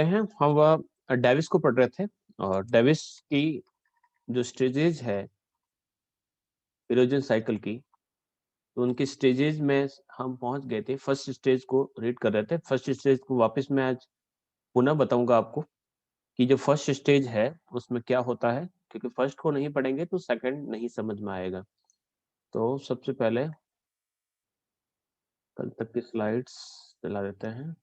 करते हैं हम डेविस को पढ़ रहे थे और डेविस की जो स्टेजेज है इरोजन साइकिल की, तो उनकी स्टेजेज में हम पहुंच गए थे। फर्स्ट स्टेज को रीड कर रहे थे। फर्स्ट स्टेज को वापस मैं आज पुनः बताऊंगा आपको कि जो फर्स्ट स्टेज है उसमें क्या होता है, क्योंकि फर्स्ट को नहीं पढ़ेंगे तो सेकंड नहीं समझ में आएगा। तो सबसे पहले कल तक की स्लाइड्स चला देते हैं।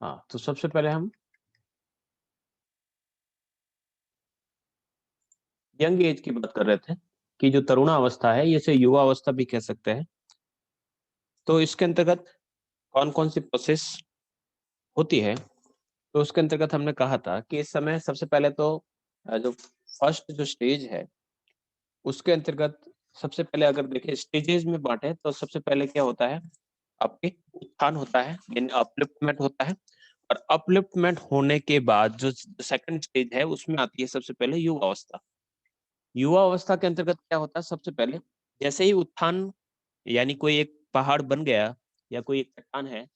हाँ, तो सबसे पहले हम यंग एज की बात कर रहे थे कि जो तरुणावस्था है, इसे युवा अवस्था भी कह सकते हैं। तो इसके अंतर्गत कौन कौन सी प्रोसेस होती है, तो उसके अंतर्गत हमने कहा था कि इस समय सबसे पहले तो जो फर्स्ट जो स्टेज है उसके अंतर्गत सबसे पहले अगर देखें स्टेजेस में बांटे तो सबसे पहले क्या होता है, आपके उत्थान होता है यानी अपलिफ्टमेंट होता है। और अपलिफ्टमेंट होने के बाद जो सेकंड स्टेज है उसमें आती है सबसे पहले युवा अवस्था। युवा अवस्था के अंतर्गत क्या होता है, सबसे पहले जैसे ही उत्थान यानी कोई एक पहाड़ बन गया या कोई एक चट्टान है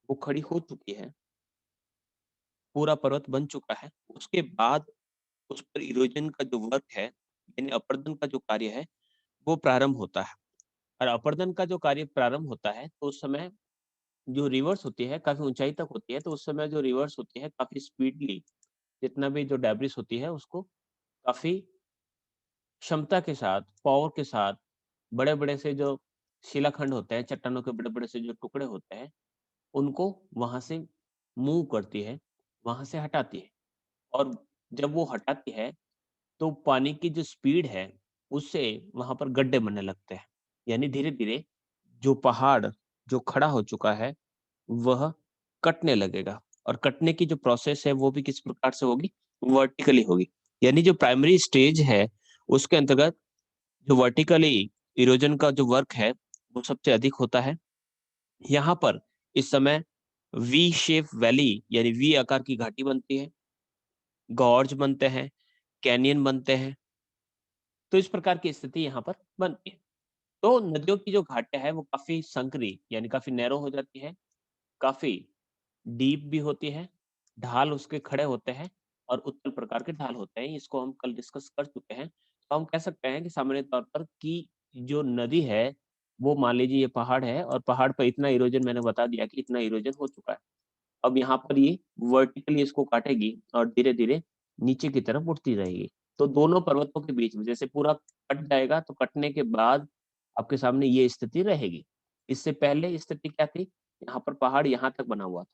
वो खड़ी हो चुकी है, पूरा पर्वत बन चुका है, उसके बाद उस पर इरोजन का जो वर्क है यानी अपरदन का जो कार्य है वो प्रारंभ होता है। और अपरदन का जो कार्य प्रारंभ होता है तो उस समय जो रिवर्स होती है काफी ऊंचाई तक होती है, तो उस समय जो रिवर्स होती है काफी स्पीडली जितना भी जो डेब्रिस होती है उसको काफी क्षमता के साथ, पावर के साथ बड़े-बड़े से जो शिलाखंड होते हैं, चट्टानों के बड़े-बड़े से जो टुकड़े होते हैं, उनको वहाँ से मूव करती है, वहाँ से हटाती है। और जब वो हटाती है, तो पानी की जो स्पीड है, उससे वहाँ पर गड्ढे बनने लगते हैं। यानी धीरे-धीरे जो पहाड़ जो खड़ा हो चुका है, वह कटने लगेगा। और कटने की जो प्रोसेस है, वो भी किस प्रकार से होगी? वर्टिकली होगी। यानी जो प्राइमरी स्टेज है, उसके अंतर्गत जो वर्टिकली इरोजन का जो वर्क है, वो सबसे अधिक होता है। यहाँ पर इस समय वी शेप वैली यानी वी आकार की घाटी बनती है, गॉर्ज बनते हैं, कैनियन बनते हैं। तो इस प्रकार की स्थिति यहाँ पर बनती है। तो नदियों की जो घाटियाँ है वो काफ़ी संकरी यानी काफ़ी नैरो हो जाती है, काफ़ी डीप भी होती है, ढाल उसके खड़े होते हैं और उत्तल प्रकार के ढाल होते हैं। इसको हम कल डिस्कस कर चुके हैं। तो हम कह सकते हैं कि सामान्य तौर पर कि जो नदी है, वो मान लीजिए ये पहाड़ है और पहाड़ पे इतना इरोजन मैंने बता दिया कि इतना इरोजन हो चुका है। अब यहाँ पर ये वर्टिकली इसको काटेगी और धीरे-धीरे नीचे की तरफ उठती रहेगी। तो दोनों पर्वतों के बीच में जैसे पूरा कट जाएगा तो कटने के बाद आपके सामने ये स्थिति रहेगी। इससे पहले स्थिति क्या थी? यहाँ पर पहाड़ यहाँ तक बना हुआ था।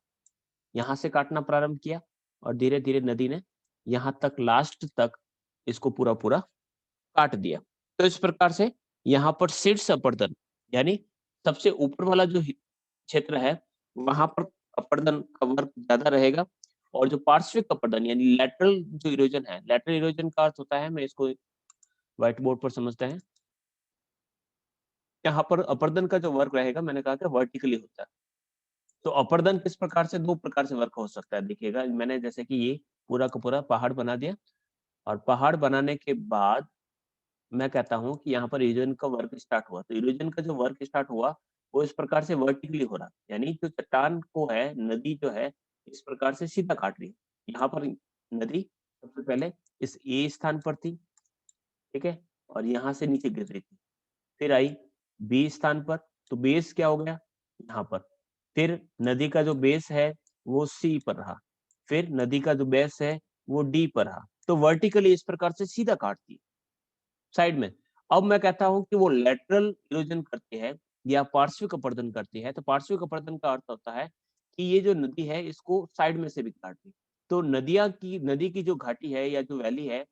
यहाँ से काटना प्रारंभ किया और धीरे-धीरे नदी ने यहाँ तक लास्ट तक इसको पूरा-पूरा काट दिया। तो इस प्रकार से यहाँ पर शीर्ष अपर्दन यानी सबसे ऊपर वाला जो क्षेत्र है, वहाँ पर अपर्दन का वर्क ज़्यादा रहेगा। और जो पार्श्विक अपर्दन यानी लैटरल जो इरोजन है, लैटरल इरोजन का अर्थ होता है, मैं इसको व्हाइट बोर्ड पर समझते हैं। यहाँ पर अपर्दन का जो वर्क रहेगा मैंने कहा कि वर्टिकली होता है। तो अपर्दन किस प्रकार से 2 प्रकार से वर्क हो सकता है देखिएगा, मैंने जैसे कि ये पूरा का पूरा पहाड़ बना दिया और पहाड़ बनाने के बाद मैं कहता हूँ कि यहाँ पर इरोजन का वर्क स्टार्ट हुआ। तो इरोजन का जो वर्क स्टार्ट हुआ, वो इस प्रकार से वर्टिकली हो रहा। यानी जो चट्टान को है, नदी जो है, इस प्रकार से सीधा काट रही है। यहाँ पर नदी सबसे पहले इस ए स्थान पर थी, ठीक है? और यहाँ से नीचे गिर रही थी। फिर आई बी स्थान पर, तो बेस क्या हो गया? यहाँ पर। फिर नदी का जो बेस है, वो सी पर रहा। फिर नदी का जो बेस है, वो डी पर रहा। तो वर्टिकली इस प्रकार से सीधा काटती है। साइड में। अब मैं कहता हूँ कि वो लैटरल इरोजन करती है या पार्श्विक अपरदन करती है, तो पार्श्विक अपरदन का अर्थ होता है कि ये जो नदी है इसको साइड में से भी काटती है। तो नदी की जो घाटी है या जो वैली है,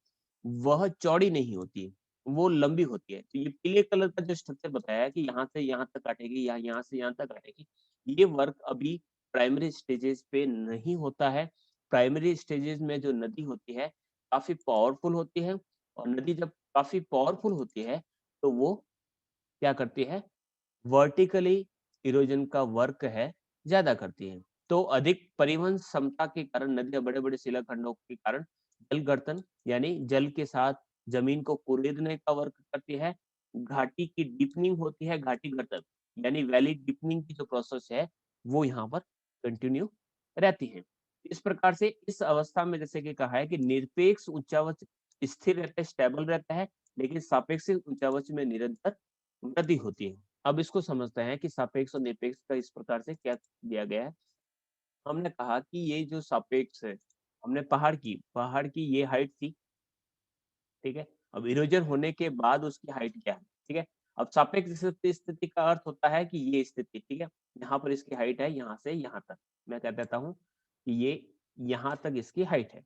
वह चौड़ी नहीं होती है, वो लंबी होती है। तो ये पीले कलर का जो स्ट्रक्चर बताया है कि यहाँ से यहाँ तक काटेगी या यहाँ से यहाँ तक काटेगी, ये वर्क अभी प्राइमरी स्टेजेस पे नहीं होता है। प्राइमरी स्टेजेस में जो नदी होती है, काफ़ी पावरफुल होती है और नदी जब काफ़ी पावरफुल होती है, तो वो क्या करती है, वर्टिकली इरोजन का वर्क है, ज़्यादा करती है। तो अधिक परिवहन क्षमता के कारण नदियाँ बड़े-बड़े शिलाखंडों के कारण जल गर्तन यानी जल के साथ ज़मीन को कुरेदने का वर्क करती है। घाटी की डीपनिंग होती है घाटी घटक, यानी वैली डीपनिंग की जो प्रोसेस है वो यहाँ पर कंटिन्यू रहती है। इस प्रकार से इस अवस्था में जैसे कि कहा है कि निरपेक्ष उच्चावच स्थिर रहता है, स्टेबल रहता है, लेकिन सापेक्ष उच्चावच में निरंतर वृद्धि होती है। अब इसको समझते हैं कि सापेक्ष और निरपेक्ष का इस प्रकार से क्या दिया गया है। हमने कहा कि ये जो सापेक्ष है, हमने पहाड़ की ये हाइट थी, ठीक है? अब इरोजन होने के बाद उसकी हाइट क्या है, ठीक है? अब सापेक्ष स्थिति का अर्थ होता है कि ये स्थिति, ठीक है? यहाँ पर इसकी हाइट है यहाँ से यहाँ तक। मैं कह देता हूँ कि ये यहाँ तक इसकी हाइट है,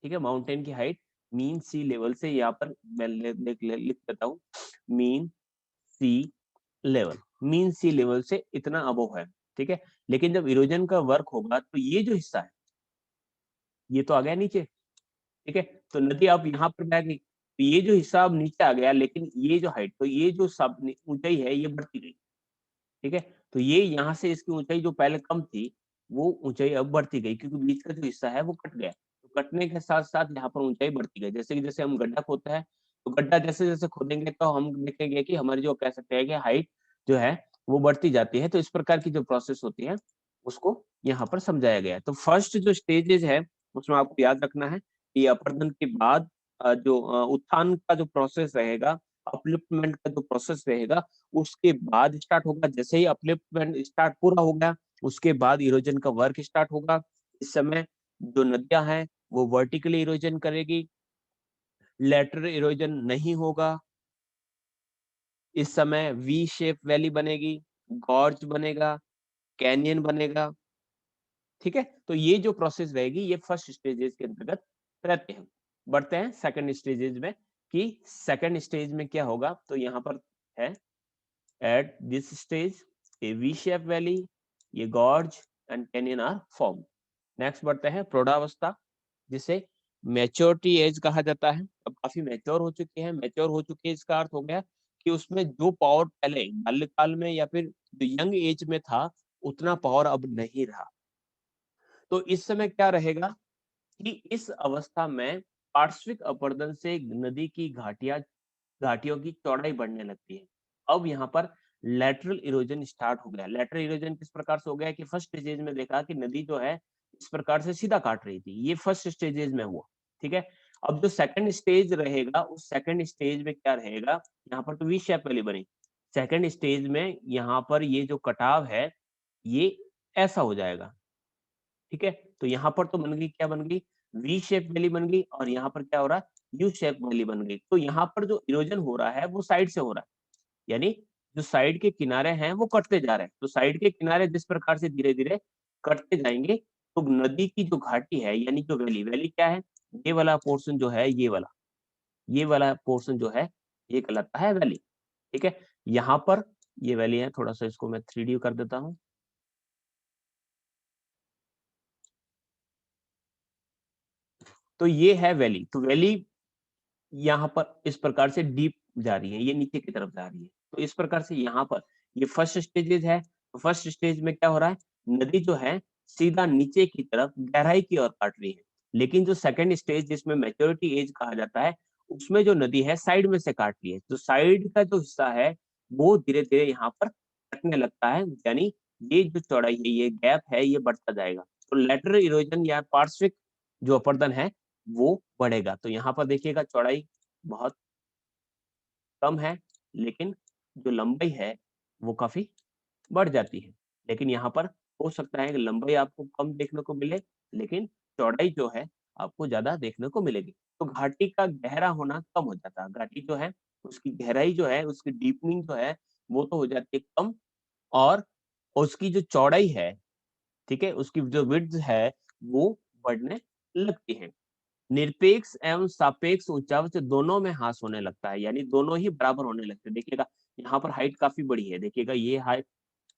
ठीक है? माउंटेन की हाइट मीन सी लेवल से यहाँ पर मैं लिख देता हूँ, मीन सी लेवल, मीन सी लेवल से इतना अबोव है, ठीक है? लेकिन जब इरोजन का वर्क होगा तो ये जो हिस्सा है, ये तो आ गया नीचे, ठीक है? तो नदी अब यहाँ पर बह गई, तो ये जो हिस्सा अब नीचे आ गया, लेकिन ये जो हाइट, तो ये जो सब ऊंचाई है ये बढ़ती गई, ठीक है? तो ये यहाँ से इसकी ऊंचाई जो पहले कम थी, वो ऊंचाई अब बढ़ती गई क्योंकि बीच का जो हिस्सा है वो कट गया। तो कटने के साथ-साथ यहाँ पर ऊंचाई बढ़ती गई। जैसे कि जैसे हम गड्ढा खोदते हैं, तो गड्ढा जैसे-जैसे खोदेंगे तो हम देखेंगे कि हमारी जो कह सकते हैं कि हाइट जो है वो बढ़ती जाती है। तो इस प्रकार की जो प्रोसेस होती है, उसको यहाँ पर समझाया गया है। तो फर्स्ट जो स्टेजेज़ है, उसमें आपको याद रखना है कि अपरदन के बाद जो उत्थान का जो प्रोसेस रहेगा, अपलिफ्टमेंट का जो प्रोसेस रहेगा, उसके बाद स्टार्ट होगा। जैसे ही अपलिफ्टमेंट स्टार्ट पूरा हो गया, उसके बाद इरोजन का वर्क स्टार्ट होगा। इस समय जो नदियाँ हैं, वो वर्टिकली इरोजन करेगी, लैटरल इरोजन नहीं होगा। इस समय वी शेप वैली बनेगी, गॉर्ज बनेगा, कैनियन बनेगा, ठीक है? तो ये जो प्रोसेस रहेगी, ये फर्स्ट स्टेजेस के अंतर्गत रहते हैं। बढ़ते हैं सेकंड स्टेजेस में कि सेकंड स्टेज में क्या होगा, तो यहाँ पर है At this stage, a V-shaped valley, a gorge and canyon are formed. Next बढ़ते हैं प्रौढ़ावस्था, जिसे मैच्योरिटी एज कहा जाता है। अब काफी मैच्योर हो चुके हैं, मैच्योर हो चुके हैं इसका अर्थ हो गया कि उसमें जो पावर पहले बाल्यकाल में या फिर जो यंग एज में था, उतना पावर अब नहीं रहा। तो इस समय क्या रहेगा कि इस अवस्था में पार्श्विक अपरदन से नदी की घाटियों की चौड़ाई बढ़ने लगती है। अब यहाँ पर लैटरल इरोजन स्टार्ट हो गया। लैटरल इरोजन किस प्रकार से हो गया कि फर्स्ट स्टेज में देखा कि नदी जो है इस प्रकार से सीधा काट रही थी, ये फर्स्ट स्टेजेस में हुआ, ठीक है? अब जो सेकंड स्टेज रहेगा, उस सेकंड स्टेज में क्या रहेगा, यहाँ पर तो वी शेप वाली बनी। सेकंड स्टेज में यहाँ पर ये जो कटाव है, ये ऐसा हो जाएगा, ठीक है? तो यहाँ पर तो बन गई, क्या बन गई? वी शेप वैली बन गई और यहाँ पर क्या हो रहा है? यू शेप वैली बन गई। तो यहाँ पर जो इरोजन हो रहा है वो साइड से हो रहा है, यानी जो साइड के किनारे हैं वो कटते जा रहे हैं। तो साइड के किनारे जिस प्रकार से धीरे-धीरे कटते जाएंगे, तो नदी की जो घाटी है यानी जो वैली, वैली क्या है? ये वाला पोर्शन जो है, ये वाला पोर्शन जो है, ये कहलाता है वैली, ठीक है? यहाँ पर ये वैली है, थोड़ा-सा इसको मैं 3D कर देता हूँ। तो ये है वैली। तो वैली यहाँ पर इस प्रकार से डीप जा रही है, ये नीचे की तरफ जा रही है। तो इस प्रकार से यहाँ पर ये फर्स्ट स्टेजेस है। तो फर्स्ट स्टेज में क्या हो रहा है? नदी जो है सीधा नीचे की तरफ गहराई की ओर काट रही है। लेकिन जो सेकंड स्टेज जिसमें मैच्योरिटी एज कहा जाता है, उसमें जो नदी है साइड में से काट रही है। तो साइड का जो हिस्सा है, वो धीरे-धीरे यहाँ पर कटने लगता है, यानी ये जो चौड़ाई है, ये गैप है, ये बढ़ता जाएगा। तो लैटरल इरोजन या पार्श्विक जो अपरदन है, वो बढ़ेगा। तो यहाँ पर देखिएगा चौड़ाई बहुत कम है, लेकिन जो लंबाई है वो काफ़ी बढ़ जाती है। लेकिन यहाँ पर हो सकता है कि लंबाई आपको कम देखने को मिले, लेकिन चौड़ाई जो है आपको ज़्यादा देखने को मिलेगी। तो घाटी का गहरा होना कम हो जाता है। घाटी जो है उसकी गहराई जो है, उसकी डीपनिंग जो है वो तो हो जाती है कम, और उसकी जो चौड़ाई है, ठीक है? उसकी जो विड्थ है वो बढ़ने लगती है। निरपेक्ष एवं सापेक्ष उच्चावच दोनों में ह्रास होने लगता है, यानी दोनों ही बराबर होने लगते हैं। देखिएगा यहाँ पर हाइट काफ़ी बड़ी है, देखिएगा ये हाइट,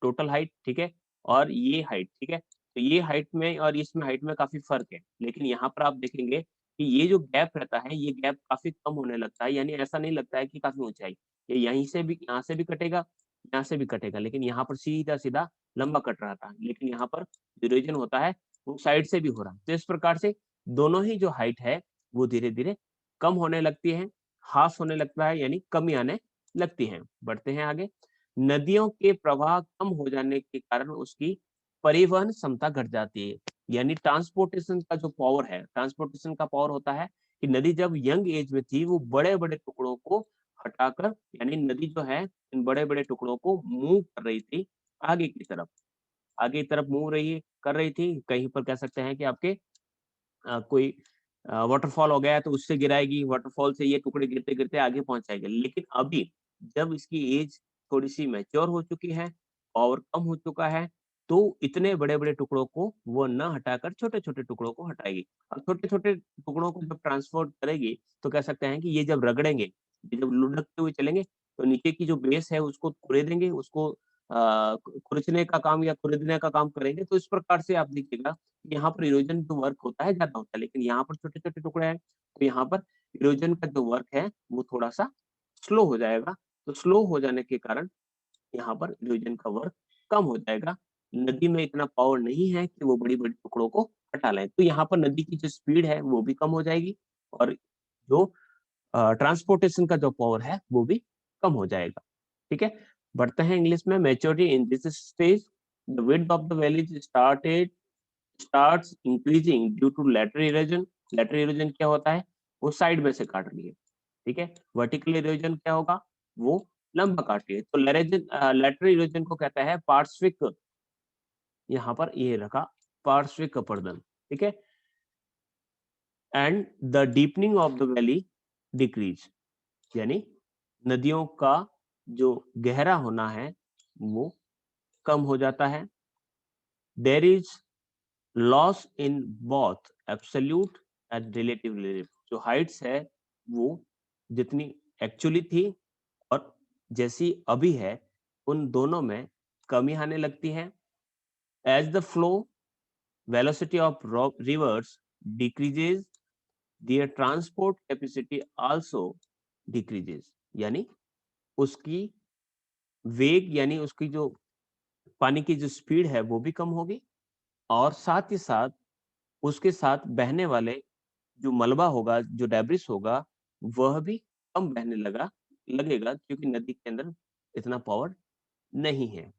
टोटल हाइट, ठीक है? और ये हाइट, ठीक है? तो ये हाइट में और इसमें हाइट में काफ़ी फ़र्क है। लेकिन यहाँ पर आप देखेंगे कि ये जो गैप रहता है, ये गैप काफ़ी कम होने लगता है, यानी ऐसा नहीं लगता है कि काफ़ी ऊँचाई। ये यहीं से भी, यहाँ से भी कटेगा, यहाँ से भी कटेगा, लेकिन यहाँ पर सीधा-सीधा लंबा कट रहा था। लेकिन यहाँ पर ड्यूरेशन होता है, वो साइड से भी हो रहा है। तो इस प्रकार से दोनों ही जो हाइट है, वो धीरे-धीरे कम होने लगती है, ह्रास होने लगता है, यानी कमी आने लगती हैं। बढ़ते हैं आगे। नदियों के प्रवाह कम हो जाने के कारण उसकी परिवहन क्षमता घट जाती है। यानी ट्रांसपोर्टेशन का जो पावर है, ट्रांसपोर्टेशन का पावर होता है कि नदी जब यंग एज में थी वो बड़े-बड़े टुकड़ों को हटाकर, यानी नदी जो है इन बड़े-बड़े टुकड़ों को मूव कर रही थी आगे की तरफ। आगे की तरफ मूव रही कर रही थी। कहीं पर कह सकते हैं कि आपके कोई वाटरफॉल हो गया है तो उससे गिराएगी, वाटरफॉल से ये टुकड़े गिरते-गिरते आगे पहुँच जाएँगे। लेकिन अभी जब इसकी एज थोड़ी-सी मैच्योर हो चुकी है और कम हो चुका है, तो इतने बड़े-बड़े टुकड़ों को वो ना हटाकर छोटे-छोटे टुकड़ों को हटाएगी। और छोटे-छोटे टुकड़ों को जब ट्रांसपोर्ट करेगी, तो कह सकते हैं कि ये जब रगड़ेंगे, ये जब लुढ़कते हुए चलेंगे, तो नीचे की जो बेस है उसको कुरेदेंगे, उसको खुरचने का काम या खुरदने का काम करेंगे। तो इस प्रकार से आप देखिएगा यहाँ पर इरोजन जो वर्क होता है ज़्यादा होता है, लेकिन यहाँ पर छोटे-छोटे टुकड़े हैं, तो यहाँ पर इरोजन का जो वर्क है वो थोड़ा-सा स्लो हो जाएगा। तो स्लो हो जाने के कारण यहाँ पर इरोजन का वर्क कम हो जाएगा। नदी में इतना पावर नहीं है कि वो बड़ी-बड़ी टुकड़ों को हटा लें। तो यहाँ पर नदी की जो स्पीड है वो भी कम हो जाएगी और जो ट्रांसपोर्टेशन का जो पावर है वो भी कम हो जाएगा। ठीक है? बढ़ते हैं इंग्लिश में। Maturity in this stage the width of the valley starts increasing due to lateral erosion. Lateral erosion क्या होता है? वो साइड में से काट रही है। ठीक है? वर्टिकल इरोजन क्या होगा? वो लंबा काट रही है। तो लैटरल इरोजन को कहता है पार्श्विक, यहाँ पर ये रखा पार्श्विक अपरदन। ठीक है? And the deepening of the valley decrease, यानी नदियों का जो गहरा होना है वो कम हो जाता है। There is loss in both absolute and relative relief. जो हाइट्स है वो जितनी एक्चुअली थी और जैसी अभी है उन दोनों में कमी आने लगती है। As the flow velocity of rivers decreases their transport capacity also decreases, यानी उसकी वेग यानी उसकी जो पानी की जो स्पीड है वो भी कम होगी और साथ ही साथ उसके साथ बहने वाले जो मलबा होगा, जो डेब्रिस होगा, वह भी कम बहने लगेगा क्योंकि नदी के अंदर इतना पावर नहीं है।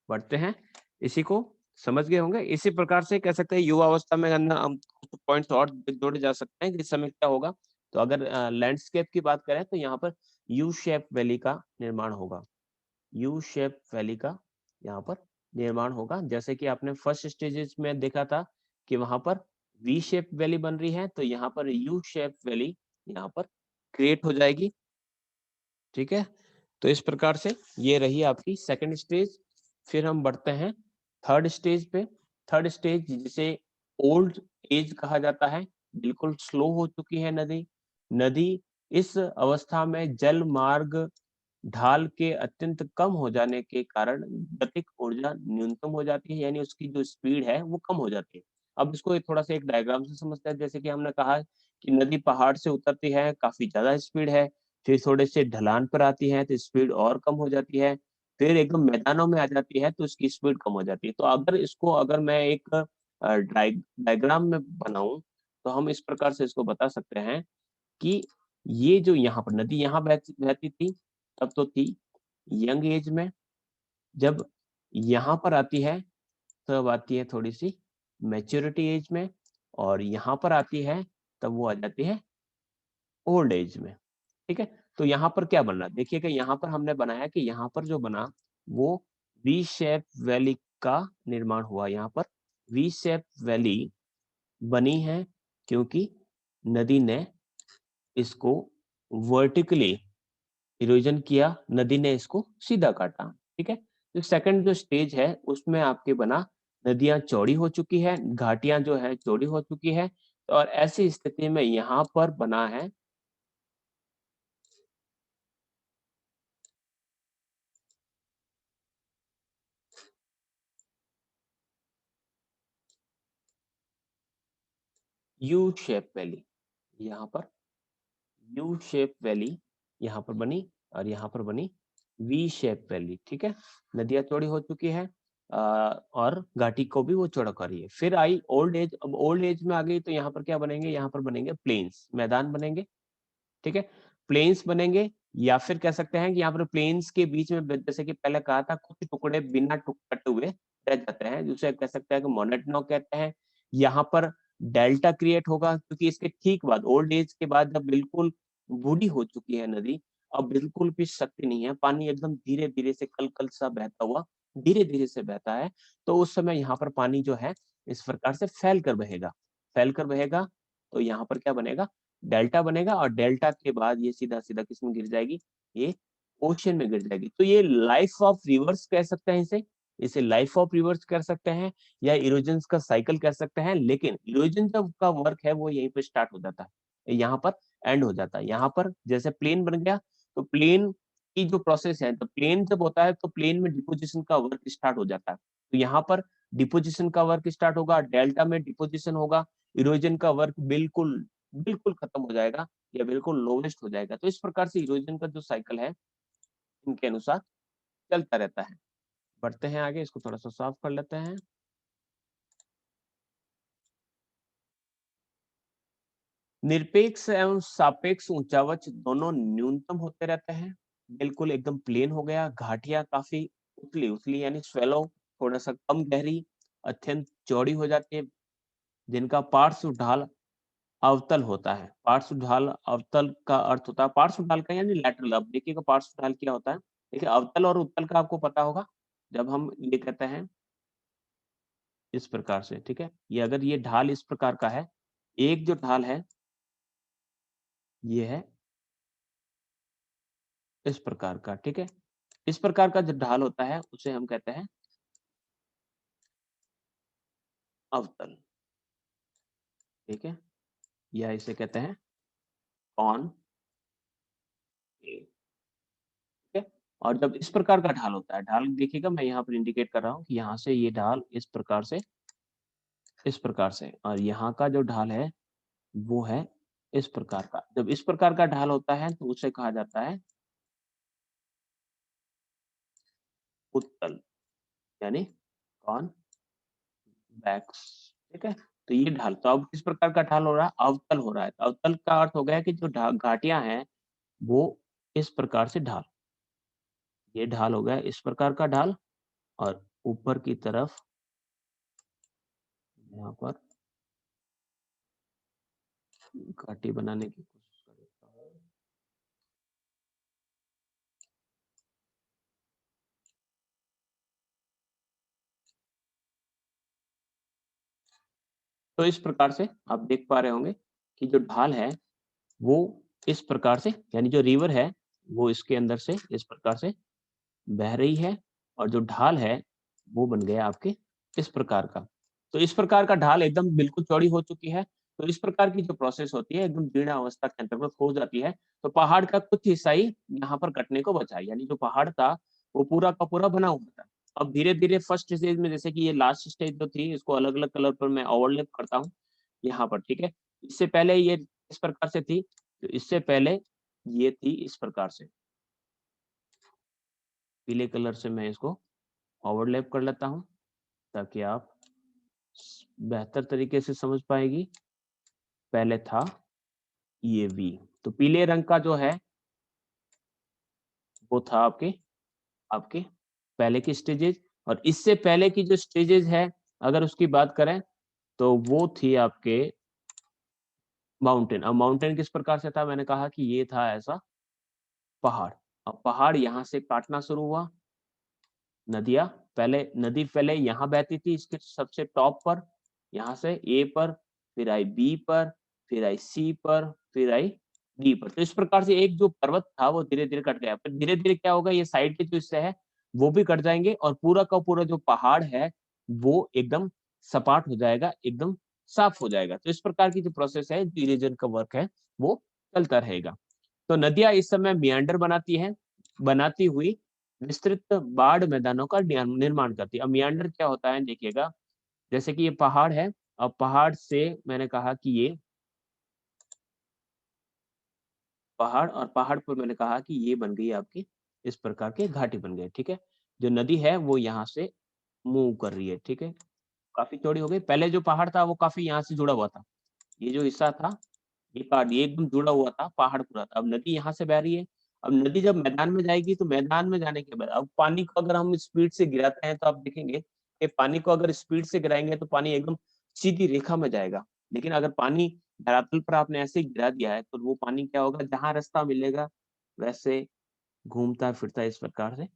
बढ़ते हैं, इसी को समझ गए होंगे। इसी प्रकार से कह सकते हैं युवा अवस्था में अंदर हम कुछ पॉइंट्स और जोड़े जा सकते हैं कि इस समय क्या होगा। तो अगर लैंडस्केप की बात करें तो यहाँ पर यू शेप वैली का निर्माण होगा। यू शेप वैली का यहाँ पर निर्माण होगा। जैसे कि आपने फर्स्ट स्टेजेस में देखा था कि वहां पर वी शेप वैली बन रही है, तो यहाँ पर यू शेप वैली यहाँ पर क्रिएट हो जाएगी। ठीक है? तो इस प्रकार से ये रही आपकी सेकंड स्टेज। फिर हम बढ़ते हैं थर्ड स्टेज पे। थर्ड स्टेज जिसे ओल्ड एज कहा जाता है, बिल्कुल स्लो हो चुकी है नदी। नदी इस अवस्था में जल मार्ग ढाल के अत्यंत कम हो जाने के कारण गतिक ऊर्जा न्यूनतम हो जाती है, यानी उसकी जो स्पीड है वो कम हो जाती है। अब इसको थोड़ा सा एक डायग्राम से समझते हैं। जैसे कि हमने कहा कि नदी पहाड़ से उतरती है, काफी ज्यादा स्पीड है, फिर थोड़े से ढलान पर आती है तो स्पीड और कम हो जाती है, फिर एकदम मैदानों में आ जाती है तो उसकी स्पीड कम हो जाती है। तो अगर मैं एक डायग्राम में बनाऊं तो हम इस प्रकार से इसको बता सकते हैं कि ये जो यहाँ पर नदी यहाँ बहती थी तब तो थी यंग एज में, जब यहाँ पर आती है तब आती है थोड़ी सी मैच्योरिटी एज में, और यहाँ पर आती है तब वो आ जाती है ओल्ड एज में। ठीक है? तो यहाँ पर क्या बन रहा है देखिएगा, यहाँ पर हमने बनाया कि यहाँ पर जो बना वो वी शेप वैली का निर्माण हुआ। यहाँ पर वी शेप वैली बनी है क्योंकि नदी ने इसको वर्टिकली इरोजन किया, नदी ने इसको सीधा काटा। ठीक है? जो सेकंड जो स्टेज है उसमें आपके बना नदियां चौड़ी हो चुकी है, घाटियां जो है चौड़ी हो चुकी है, और ऐसी स्थिति में यहाँ पर बना है यू शेप वैली। यहाँ पर यू शेप वैली यहाँ पर बनी और यहाँ पर बनी वी शेप वैली। ठीक है? नदियां चौड़ी हो चुकी है और घाटी को भी वो चौड़ा कर रही है। फिर आई ओल्ड एज। अब ओल्ड एज में आ गई तो यहाँ पर क्या बनेंगे, यहाँ पर बनेंगे प्लेन्स, मैदान बनेंगे। ठीक है? प्लेन्स बनेंगे या फिर कह सकते हैं कि यहाँ पर प्लेन्स के बीच में जैसे कि पहले कहा था कुछ टुकड़े बिना कटे हुए रह जाते हैं, जिसे कह सकते हैं कि मोनोटोन कहते हैं। यहाँ पर डेल्टा क्रिएट होगा क्योंकि इसके ठीक बाद ओल्ड एज के बाद जब बिल्कुल बूढ़ी हो चुकी है नदी, अब बिल्कुल भी शक्ति नहीं है, पानी एकदम धीरे धीरे से कल कल सा बहता हुआ धीरे धीरे से बहता है, तो उस समय यहाँ पर पानी जो है इस प्रकार से फैल कर बहेगा। तो यहाँ पर क्या बनेगा, डेल्टा बनेगा, और डेल्टा के बाद ये सीधा सीधा किसमें गिर जाएगी, ये ओशन में गिर जाएगी। तो ये लाइफ ऑफ रिवर्स कह सकते हैं इसे लाइफ ऑफ रिवर्स कर सकते हैं, या इरोजन का साइकिल कह सकते हैं। लेकिन इरोजन जब का वर्क है वो यहीं पर स्टार्ट हो जाता है, यहाँ पर एंड हो जाता है। यहाँ पर जैसे प्लेन बन गया, तो प्लेन की जो प्रोसेस है, तो प्लेन जब होता है तो प्लेन में डिपोजिशन का वर्क स्टार्ट हो जाता है। तो यहाँ पर डिपोजिशन का वर्क स्टार्ट होगा, डेल्टा में डिपोजिशन होगा, इरोजन का वर्क बिल्कुल बिल्कुल खत्म हो जाएगा या बिल्कुल लोवेस्ट हो जाएगा। तो इस प्रकार से इरोजन का जो साइकिल है इनके अनुसार चलता रहता है। बढ़ते हैं आगे, इसको थोड़ा सा साफ कर लेते हैं। निरपेक्ष एवं सापेक्ष ऊंचावच दोनों न्यूनतम होते रहते हैं। बिल्कुल एकदम प्लेन हो गया, घाटियां काफी उथली उथली यानी स्वेलो, थोड़ा सा कम गहरी, अत्यंत चौड़ी हो जाती है, जिनका पार्श्व ढाल अवतल होता है। पार्श्व ढाल अवतल का अर्थ होता है, पार्श्व ढाल का यानी लैटरल। अब देखिएगा पार्श्व ढाल क्या होता है, देखिए अवतल और उत्तल का आपको पता होगा। जब हम ये कहते हैं इस प्रकार से, ठीक है, ये अगर ये ढाल इस प्रकार का है, एक जो ढाल है ये है इस प्रकार का, ठीक है, इस प्रकार का जो ढाल होता है उसे हम कहते हैं अवतल, ठीक है, या इसे कहते हैं कॉन, ठीक है। और जब इस प्रकार का ढाल होता है, ढाल देखिएगा मैं यहाँ पर इंडिकेट कर रहा हूँ कि यहाँ से ये ढाल इस प्रकार से, इस प्रकार से, और यहाँ का जो ढाल है वो है इस प्रकार का। जब इस प्रकार का ढाल होता है तो उसे कहा जाता है उत्तल, यानी कॉन बैक्स, ठीक है। तो ये ढाल, तो अब किस प्रकार का ढाल हो रहा है, अवतल हो रहा है। तो अवतल का अर्थ हो गया कि जो घाटियां हैं वो इस प्रकार से ढाल, ये ढाल हो गया इस प्रकार का ढाल, और ऊपर की तरफ यहाँ पर घाटी बनाने की कोशिश करता हूँ। तो इस प्रकार से आप देख पा रहे होंगे कि जो ढाल है वो इस प्रकार से, यानी जो रिवर है वो इसके अंदर से इस प्रकार से बह रही है, और जो ढाल है वो बन गया आपके इस प्रकार का। तो इस प्रकार का ढाल एकदम बिल्कुल चौड़ी हो चुकी है। तो इस प्रकार की जो प्रोसेस होती है एकदम जीर्णावस्था के अंतर्गत हो जाती है। तो पहाड़ का कुछ हिस्सा ही यहाँ पर कटने को बचा है, यानी जो पहाड़ था वो पूरा का पूरा बना हुआ था। अब धीरे धीरे फर्स्ट स्टेज में, जैसे कि ये लास्ट स्टेज जो थी, इसको अलग अलग कलर पर मैं ओवरलैप करता हूँ यहाँ पर, ठीक है। इससे पहले ये इस प्रकार से थी, तो इससे पहले ये थी इस प्रकार से, पीले कलर से मैं इसको ओवरलैप कर लेता हूँ ताकि आप बेहतर तरीके से समझ पाएगी। पहले था ये वी, तो पीले रंग का जो है वो था आपके आपके पहले की स्टेजेस, और इससे पहले की जो स्टेजेस है अगर उसकी बात करें तो वो थी आपके माउंटेन। अब माउंटेन किस प्रकार से था, मैंने कहा कि ये था ऐसा पहाड़। अब पहाड़ यहाँ से काटना शुरू हुआ, नदियाँ, पहले नदी पहले यहाँ बहती थी इसके सबसे टॉप पर, यहाँ से ए पर, फिर आई बी पर, फिर आई सी पर, फिर आई डी पर। तो इस प्रकार से एक जो पर्वत था वो धीरे धीरे कट गया। फिर धीरे धीरे क्या होगा, ये साइड के जो हिस्से है वो भी कट जाएंगे, और पूरा का पूरा जो पहाड़ है वो एकदम सपाट हो जाएगा, एकदम साफ हो जाएगा। तो इस प्रकार की जो प्रोसेस है, जो इरोजन का वर्क है वो चलता रहेगा। तो नदियां इस समय मियांडर बनाती हैं, बनाती हुई विस्तृत बाढ़ मैदानों का निर्माण करती है। अब मियांडर क्या होता है देखिएगा, जैसे कि ये पहाड़ है, अब पहाड़ से मैंने कहा कि ये पहाड़, और पहाड़ पर मैंने कहा कि ये बन गई आपकी इस प्रकार के घाटी बन गए, ठीक है। जो नदी है वो यहाँ से मूव कर रही है, ठीक है, काफी चौड़ी हो गई। पहले जो पहाड़ था वो काफी यहाँ से जुड़ा हुआ था, ये जो हिस्सा था ये पार्ट ये एकदम जुड़ा हुआ था, पहाड़ पूरा था। अब नदी यहाँ से बह रही है, अब नदी जब मैदान में जाएगी तो मैदान में जाने के बाद अब पानी को अगर हम स्पीड से गिराते हैं तो आप देखेंगे कि पानी को अगर स्पीड से गिराएंगे तो पानी एकदम सीधी रेखा में जाएगा। लेकिन अगर पानी धरातल पर आपने ऐसे ही गिरा दिया है तो वो पानी क्या होगा, जहाँ रास्ता मिलेगा वैसे घूमता फिरता इस प्रकार से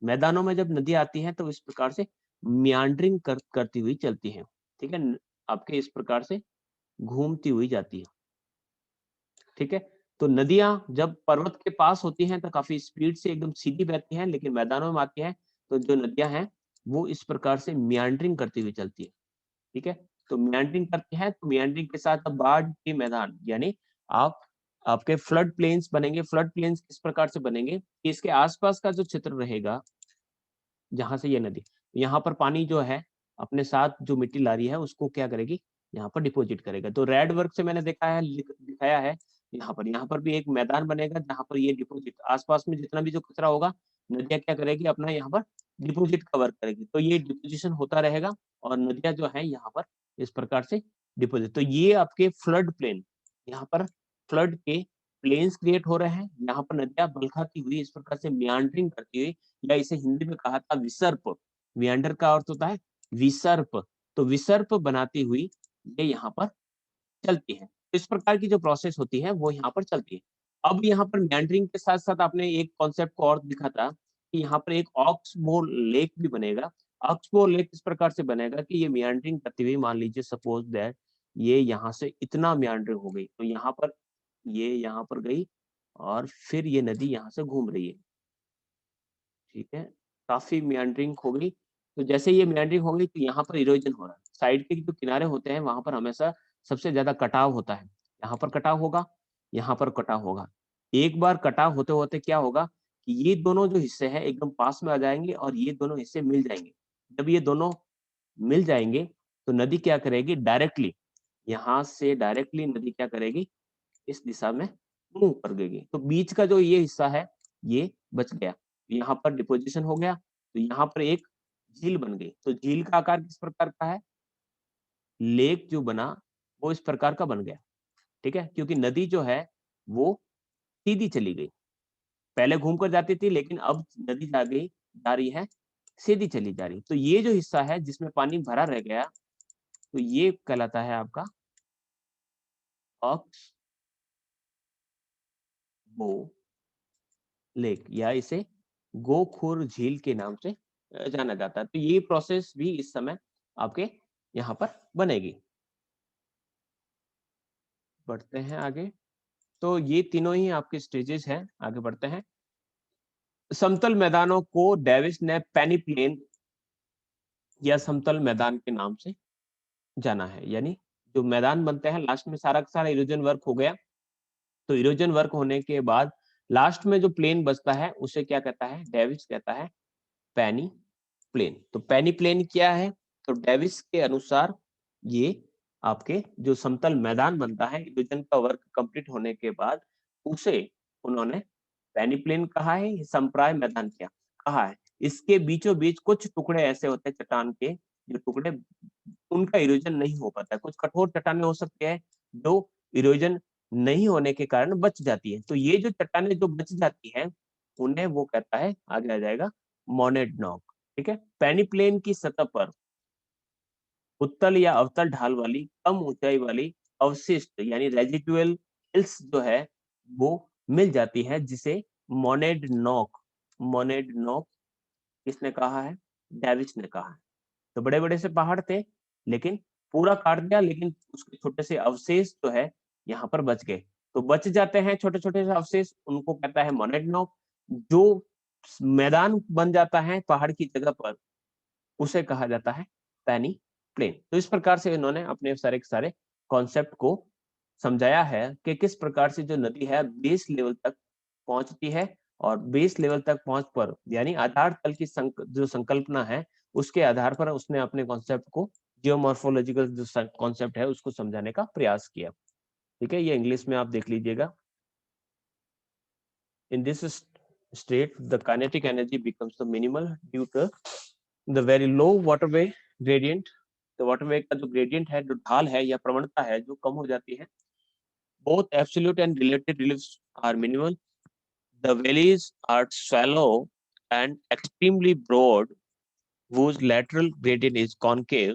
मैदानों में जब नदी आती है तो इस प्रकार से मियांडरिंग करती हुई चलती है। ठीक है, आपके इस प्रकार से घूमती हुई जाती है। ठीक है, तो नदियां जब पर्वत के पास होती हैं तो काफी स्पीड से एकदम सीधी बहती हैं, लेकिन मैदानों में आती हैं तो जो नदियां हैं वो इस प्रकार से मियांडरिंग करती हुई चलती है। ठीक है, तो मियांडरिंग करती है तो मियांडरिंग के साथ अब बाढ़ के मैदान यानी आप आपके फ्लड प्लेन्स बनेंगे। फ्लड प्लेन्स किस प्रकार से बनेंगे कि इसके आसपास का जो क्षेत्र रहेगा जहाँ से ये नदी, यहाँ पर पानी जो है अपने साथ जो मिट्टी ला रही है उसको क्या करेगी, यहाँ पर डिपॉजिट करेगा। तो रेड वर्क से मैंने देखा है, दिखाया है यहाँ पर भी एक मैदान बनेगा जहाँ पर ये डिपॉजिट आसपास में जितना भी जो कचरा होगा नदियाँ क्या करेगी, अपना यहाँ पर डिपॉजिट का वर्क करेगी। तो ये डिपोजिशन होता रहेगा और नदियाँ जो है यहाँ पर इस प्रकार से डिपॉजिट। तो ये आपके फ्लड प्लेन, यहाँ पर फ्लड के प्लेन्स क्रिएट हो रहे हैं, यहाँ पर नदियाँ बलखाती हुई इस प्रकार से मियांडरिंग करती हुई, या इसे हिंदी में कहा था विसर्प। मियांडर का अर्थ होता है विसर्प, तो विसर्प बनाती हुई ये यहाँ पर चलती है। इस प्रकार की जो प्रोसेस होती है वो यहाँ पर चलती है। अब यहाँ पर मियांडरिंग के साथ-साथ आपने एक कॉन्सेप्ट को और दिखा था कि यहाँ पर एक ऑक्सबोर लेक भी बनेगा। ऑक्सबोर लेक इस प्रकार से बनेगा कि ये मियांडरिंग करती हुई, मान लीजिए सपोज दैट ये यहाँ से इतना मियांडरिंग हो गई, तो यहाँ पर ये यहाँ पर गई और फिर ये नदी यहाँ से घूम रही है। ठीक है, काफ़ी मियांडरिंग हो गई, तो जैसे ये मियांडरिंग हो गई तो यहाँ पर इरोजन हो रहा है। साइड के जो किनारे होते हैं वहाँ पर हमेशा सबसे ज़्यादा कटाव होता है। यहाँ पर कटाव होगा, यहाँ पर कटाव होगा। एक बार कटाव होते-होते क्या होगा कि ये दोनों जो हिस्से हैं एकदम पास में आ जाएँगे और ये दोनों हिस्से मिल जाएँगे। जब ये दोनों मिल जाएँगे तो नदी क्या करेगी, डायरेक्टली यहाँ से डायरेक्टली नदी क्या करेगी, इस दिशा में मूव कर गई। तो बीच का जो ये हिस्सा है, ये बच गया। यहाँ पर डिपोजिशन हो गया, तो यहाँ पर एक झील बन गई। तो झील का आकार किस प्रकार का है? लेक जो बना, वो इस प्रकार का बन गया। ठीक है? क्योंकि नदी जो है, वो सीधी चली गई। पहले घूम कर जाती थी, लेकिन अब नदी जा रही है, सीधी चली जा रही है। तो ये जो हिस्सा है, जिसमें पानी भरा रह गया, तो ये कहलाता है आपका ऑक्स बो लेक, या इसे गोखुर झील के नाम से जाना जाता है। तो ये प्रोसेस भी इस समय आपके यहाँ पर बनेगी। बढ़ते हैं आगे। तो ये तीनों ही आपके स्टेजेस हैं, आगे बढ़ते हैं। समतल मैदानों को डेविस ने पेनिप्लेन या समतल मैदान के नाम से जाना है। यानी जो मैदान बनते हैं लास्ट में सारा का सारा इरोजन वर्क हो गया। तो इरोजन वर्क होने के बाद लास्ट में जो प्लेन बचता है उसे क्या कहता है? डेविस कहता है पेनी प्लेन। तो पेनी प्लेन क्या है? तो डेविस के अनुसार ये आपके जो समतल मैदान बनता है इरोजन का वर्क कंप्लीट होने के बाद, उसे उन्होंने पेनी प्लेन कहा है, संप्राय मैदान क्या कहा है। इसके बीचों बीच कुछ टुकड़े ऐसे होते हैं चट्टान के, जो टुकड़े उनका इरोजन नहीं हो पाता। कुछ कठोर चट्टानें हो सकती है जो इरोजन नहीं होने के कारण बच जाती है। तो ये जो चट्टानें जो बच जाती हैं, उन्हें वो कहता है, आगे आ जाएगा मोनेडनॉक। ठीक है, पेनिप्लेन की सतह पर उत्तल या अवतल ढाल वाली कम ऊंचाई वाली अवशिष्ट यानी रेजिडुअल हिल्स जो है वो मिल जाती है, जिसे मोनेडनॉक मोनेडनॉक किसने कहा है? डेविस ने कहा है। तो बड़े-बड़े से पहाड़ थे, लेकिन पूरा काट दिया, लेकिन उसके छोटे से अवशेष जो है यहाँ पर बच गए। तो बच जाते हैं छोटे-छोटे से अवशेष, उनको कहता है मोनेडनॉक। जो मैदान बन जाता है पहाड़ की जगह पर, उसे कहा जाता है पैनी प्लेन। तो इस प्रकार से इन्होंने अपने सारे के सारे कॉन्सेप्ट को समझाया है कि किस प्रकार से जो नदी है बेस लेवल तक पहुंचती है, और बेस लेवल तक पहुंच पर यानी आधार तल की जो संकल्पना है उसके आधार पर उसने अपने कॉन्सेप्ट को, जियोमॉर्फोलॉजिकल जो कॉन्सेप्ट है उसको समझाने का प्रयास किया। ठीक है, ये इंग्लिश में आप देख लीजिएगा। In this state, the kinetic energy becomes the minimal due to the very low waterway gradient। तो वाटरवे का जो ग्रेडियंट है, जो ढाल है या प्रवणता है, जो कम हो जाती है। Both absolute and relative reliefs are minimal. The valleys are shallow and extremely broad, whose lateral gradient is concave.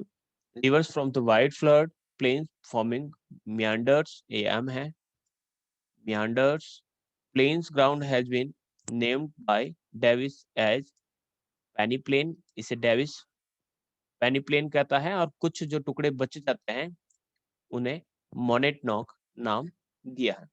Rivers from the wide flood plains forming meanders, AM है, meanders. Plains ground has been named by Davis as पेनिप्लेन, इसे Davis पेनिप्लेन कहता है, और कुछ जो टुकड़े बच जाते हैं उन्हें मोनेटनॉक नाम दिया है।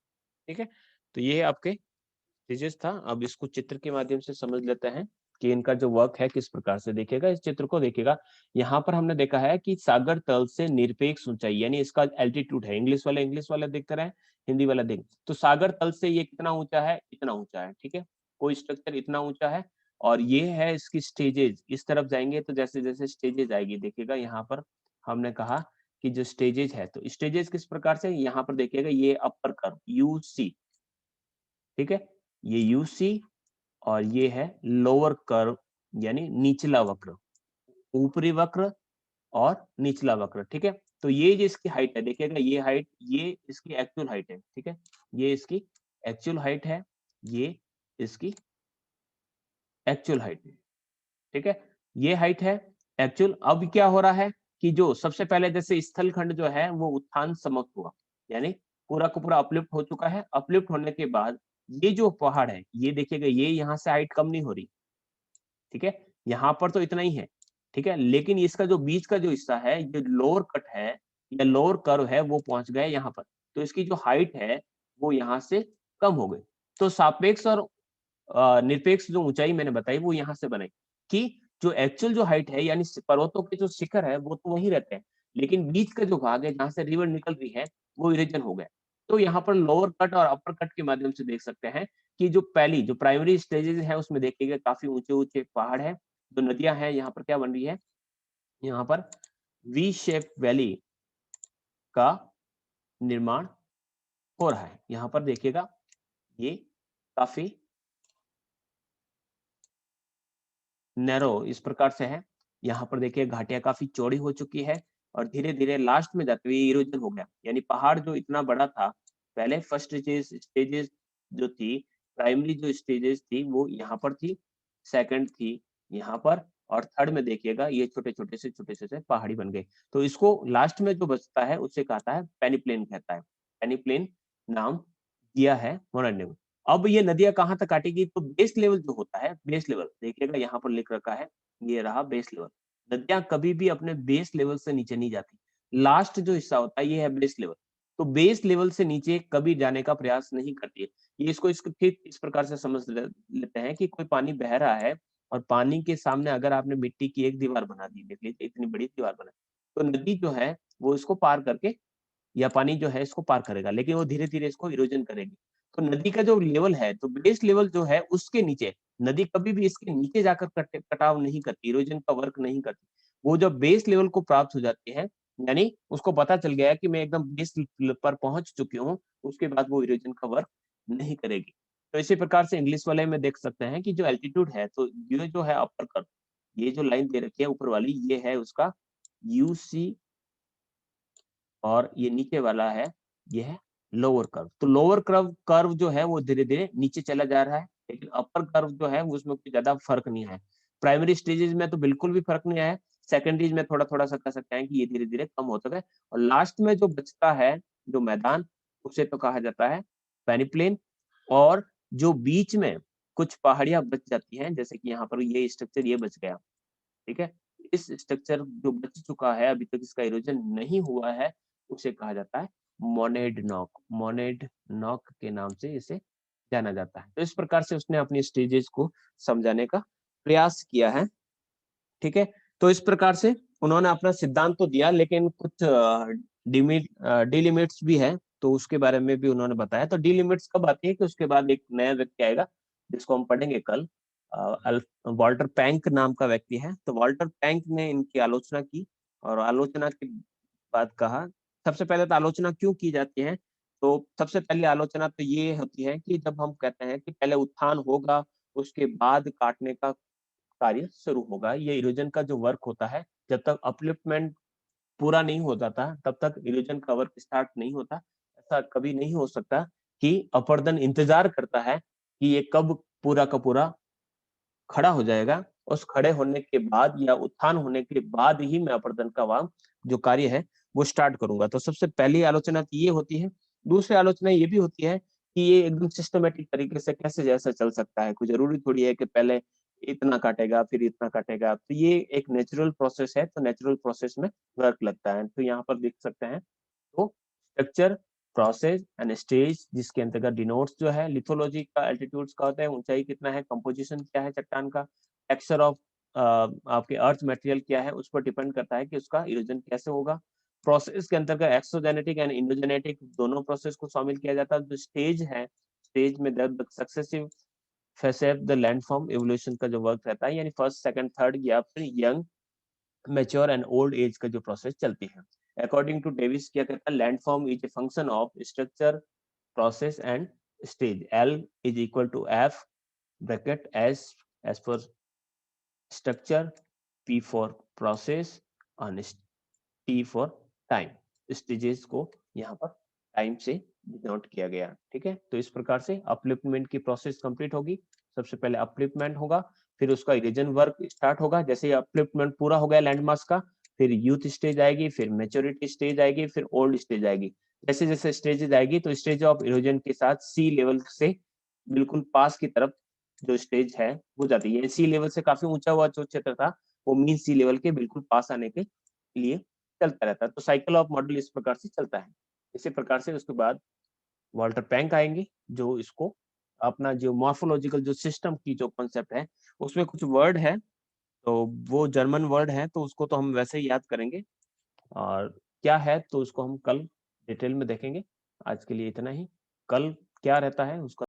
ठीक है, तो ये आपके स्टेजेस था। अब इसको चित्र के माध्यम से समझ लेते हैं कि इनका जो वर्क है किस प्रकार से। देखिएगा इस चित्र को, देखिएगा यहाँ पर हमने देखा है कि सागर तल से निरपेक्ष ऊंचाई, यानी इसका एल्टीट्यूड है। इंग्लिश वाले देखते रहे, हिंदी वाला देख। तो सागर तल से ये कितना ऊंचा है, इतना ऊंचा है। ठीक है, कोई स्ट्रक्चर इतना ऊंचा है, और ये है इसकी स्टेजेस। इस तरफ जाएंगे तो जैसे जैसे स्टेजेस आएगी, देखिएगा यहाँ पर हमने कहा कि जो स्टेजेस है, तो स्टेजेस किस प्रकार से, यहाँ पर देखिएगा ये अपर कर्व यूसी, ठीक है, ये यूसी, और ये है लोअर कर्व यानी निचला वक्र, ऊपरी वक्र और निचला वक्र। ठीक है, तो ये जो इसकी हाइट है, देखिएगा ये हाइट, ये इसकी एक्चुअल हाइट है। ठीक है, ये इसकी एक्चुअल हाइट है, ये इसकी एक्चुअल हाइट है। ठीक है, ये हाइट है एक्चुअल। अब क्या हो रहा है कि जो सबसे पहले जैसे स्थल खंड जो है वो उत्थान समाप्त हुआ, यानी पूरा का पूरा अपलिफ्ट हो चुका है। अपलिफ्ट होने के बाद ये जो पहाड़ है, ये देखिएगा ये यहाँ से हाइट कम नहीं हो रही। ठीक है, यहाँ पर तो इतना ही है। ठीक है, लेकिन इसका जो बीच का जो हिस्सा है, ये लोअर कट है या लोअर कर्व है, वो पहुंच गए यहाँ पर, तो इसकी जो हाइट है वो यहाँ से कम हो गई। तो सापेक्ष और निरपेक्ष जो ऊंचाई मैंने बताई वो यहाँ से बनाई कि जो एक्चुअल जो हाइट है, यानी पर्वतों के जो शिखर है वो तो वही रहते हैं, लेकिन बीच का जो भाग है जहाँ से रिवर निकल रही है वो इरेजन हो गया। तो यहाँ पर लोअर कट और अपर कट के माध्यम से देख सकते हैं कि जो पहली जो प्राइमरी स्टेजेस है उसमें देखिएगा काफी ऊंचे ऊंचे पहाड़ है। जो नदियां हैं यहाँ पर क्या बन रही है, यहाँ पर वी शेप वैली का निर्माण हो रहा है। यहाँ पर देखिएगा ये काफी नैरो इस प्रकार से है। यहाँ पर देखिए घाटियां काफी चौड़ी हो चुकी है, और धीरे धीरे लास्ट में जाते हुए इरोजन हो गया, यानी पहाड़ जो इतना बड़ा था पहले, फर्स्ट स्टेजेस जो थी, प्राइमरी जो स्टेजेस थी वो यहाँ पर थी, सेकंड थी यहाँ पर, और थर्ड में देखिएगा ये छोटे से पहाड़ी बन गए। तो इसको लास्ट में जो बचता है उसे कहता है पेनिप्लेन, कहता है पेनिप्लेन नाम दिया है मोनाड ने। अब ये नदियां कहाँ तक काटेगी, तो बेस लेवल जो होता है, बेस लेवल देखिएगा यहाँ पर लिख रखा है, ये रहा बेस लेवल। नदियां कभी भी अपने बेस लेवल से नीचे नहीं जाती। लास्ट जो हिस्सा होता है ये है बेस लेवल, तो बेस लेवल से नीचे कभी जाने का प्रयास नहीं करती है। ये इसको ठीक इस प्रकार से समझ लेते हैं कि कोई पानी बह रहा है, और पानी के सामने अगर आपने मिट्टी की एक दीवार बना दी, देख लीजिए इतनी बड़ी दीवार बना, तो नदी जो है वो इसको पार करके, या पानी जो है इसको पार करेगा, लेकिन वो धीरे धीरे इसको इरोजन करेगी। तो नदी का जो लेवल है, तो बेस लेवल जो है उसके नीचे नदी कभी भी इसके नीचे जाकर कटाव नहीं करती, इरोजन का वर्क नहीं करती। वो जब बेस लेवल को प्राप्त हो जाती है, यानी उसको पता चल गया है कि मैं एकदम बेस पर पहुंच चुकी हूँ, उसके बाद वो इरोजन का वर्क नहीं करेगी। तो इसी प्रकार से इंग्लिश वाले में देख सकते हैं कि जो एल्टीट्यूड है, तो ये जो है अपर कर्व, ये जो लाइन दे रखी है ऊपर वाली, ये है उसका यूसी, और ये नीचे वाला है, ये है लोअर कर्व। तो लोअर कर्व जो है वो धीरे धीरे नीचे चला जा रहा है, लेकिन अपर कर्व जो है उसमें कोई ज्यादा फर्क नहीं है। प्राइमरी स्टेजेस में तो बिल्कुल भी फर्क नहीं आया, सेकेंडरीज में थोड़ा थोड़ा सा कह सकते हैं कि ये धीरे धीरे कम होता है, और लास्ट में जो बचता है जो मैदान, उसे तो कहा जाता है पेनिप्लेन। और जो बीच में कुछ पहाड़ियां बच जाती हैं, जैसे कि यहाँ पर ये स्ट्रक्चर ये बच गया, ठीक है, इस स्ट्रक्चर जो बच चुका है अभी तक इसका इरोजन नहीं हुआ है, उसे कहा जाता है मोनेडनॉक। मोनेडनॉक के नाम से इसे जाना जाता है। तो इस प्रकार से उसने अपनी स्टेजेस को समझाने का प्रयास किया है। ठीक है, तो इस प्रकार से उन्होंने अपना सिद्धांत तो दिया, लेकिन कुछ डिलिमिट्स भी है, तो उसके बारे में भी उन्होंने बताया। तो डिलिमिट्स कब आती है कि उसके बाद एक नया व्यक्ति आएगा जिसको हम पढ़ेंगे कल, वाल्टर पैंक नाम का व्यक्ति है। तो वाल्टर पैंक ने इनकी आलोचना की, और आलोचना के बाद कहा, सबसे पहले तो आलोचना क्यों की जाती है, तो सबसे पहली आलोचना तो ये होती है कि जब हम कहते हैं कि पहले उत्थान होगा, उसके बाद काटने का कार्य शुरू होगा। ये इरोजन का जो वर्क होता है, जब तक अपलिफ्टमेंट पूरा नहीं हो जाता तब तक इरोजन का वर्क स्टार्ट नहीं होता। ऐसा कभी नहीं हो सकता कि अपर्दन इंतजार करता है कि ये कब पूरा का पूरा खड़ा हो जाएगा। उस खड़े होने के बाद या उत्थान होने के बाद ही मैं अपर्दन का वहाँ जो कार्य है वो स्टार्ट करूँगा। तो सबसे पहली आलोचना तो ये होती है। दूसरी आलोचना ये भी होती है कि ये एकदम सिस्टमैटिक तरीके से कैसे जैसा चल सकता है। कोई ज़रूरी थोड़ी है कि पहले इतना काटेगा, फिर इतना काटेगा। तो ये एक नेचुरल प्रोसेस है, तो नेचुरल प्रोसेस में वर्क लगता है। तो यहाँ पर देख सकते हैं, तो स्ट्रक्चर, प्रोसेस एंड स्टेज जिसके अंतर्गत डिनोट्स जो है लिथोलॉजी का एल्टीट्यूड्स का होता है, ऊंचाई कितना है, कंपोजिशन क्या है चट्टान का, टेक्सचर ऑफ आपके अर्थ मटेरियल क्या है, उस पर डिपेंड करता है कि उसका इरोजन कैसे होगा। प्रोसेस के अंतर्गत एक्सोजेनेटिक एंड इंडोजेनेटिक दोनों प्रोसेस को शामिल किया जाता है। जो स्टेज है, स्टेज में the successive facet the landform evolution का जो वर्क रहता है, यानी फर्स्ट, सेकंड, थर्ड या फिर young, mature and old age का जो प्रोसेस चलती है। अकॉर्डिंग टू डेविस क्या कहता है, landform is a function of structure, process and stage. L is equal to F bracket S for structure, P for process और टी फॉर टाइम। स्टेजेस को यहाँ पर टाइम से डिनोट किया गया। ठीक है, तो इस प्रकार से अपलिफ्टमेंट की प्रोसेस कंप्लीट होगी। सबसे पहले अपलिफ्टमेंट होगा, फिर उसका इरेजन वर्क स्टार्ट होगा। जैसे अपलिफ्टमेंट पूरा हो गया लैंडमास का, फिर यूथ स्टेज आएगी, फिर मेच्योरिटी स्टेज आएगी, फिर ओल्ड स्टेज आएगी। जैसे जैसे स्टेजेस आएगी तो स्टेज ऑफ इरोजन के साथ सी लेवल से बिल्कुल पास की तरफ जो स्टेज है वो जाती है। सी लेवल से काफी ऊंचा हुआ जो क्षेत्र था वो मीन सी लेवल के बिल्कुल पास आने के लिए चलता रहता है। तो साइकिल ऑफ मॉडल इस प्रकार से चलता है। इसी प्रकार से उसके बाद वाल्टर पैंक आएंगे, जो इसको अपना जो मॉर्फोलॉजिकल जो सिस्टम की जो कॉन्सेप्ट है, उसमें कुछ वर्ड है, तो वो जर्मन वर्ड है, तो उसको तो हम वैसे ही याद करेंगे, और क्या है तो उसको हम कल डिटेल में देखेंगे। आज के लिए इतना ही। कल क्या रहता है उसका